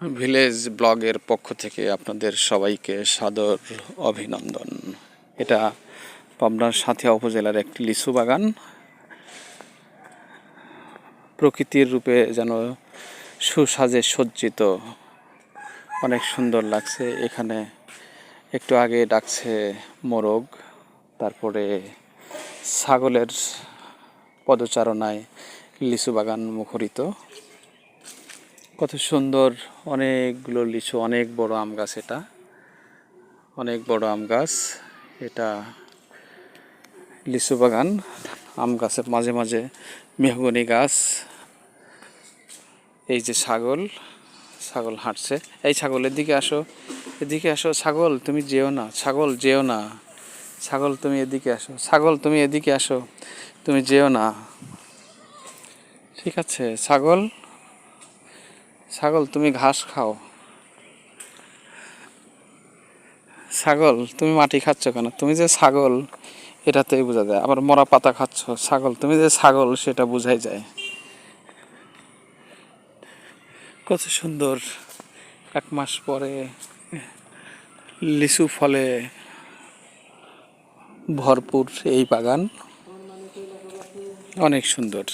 Village ব্লগের পক্ষ থেকে আপনাদের সবাইকে সাদর অভিনন্দন। এটা পাবনার সাঁথিয়া উপজেলার একটি লিচু বাগান। প্রকৃতির রূপে যেন সুসাজে সজ্জিত, অনেক সুন্দর লাগছে। এখানে একটু আগে ডাকছে মোরগ, তারপরে ছাগলের পদচারণায় লিচু বাগান মুখরিত। কত সুন্দর, অনেকগুলো লিচু, অনেক বড় আম গাছ। এটা অনেক বড় আম গাছ। এটা লিচু বাগান। আম গাছের মাঝে মাঝে মেহগনি গাছ। এই যে ছাগল হাঁটছে। এই ছাগল, এদিকে আসো, এদিকে আসো। ছাগল তুমি যেও না, ছাগল যেও না। ছাগল তুমি এদিকে আসো, ছাগল তুমি এদিকে আসো, তুমি যেও না। ঠিক আছে ছাগল, ছাগল তুমি ঘাস খাও। ছাগল তুমি মাটি খাচ্ছ কেন? তুমি যে ছাগল এটাতেই বোঝা যায়। আবার মরা পাতা খাচ্ছ। ছাগল তুমি যে ছাগল সেটা বোঝাই যায়। কত সুন্দর, 1 মাস পরে লিচু ফলে ভরপুর এই বাগান, অনেক সুন্দর।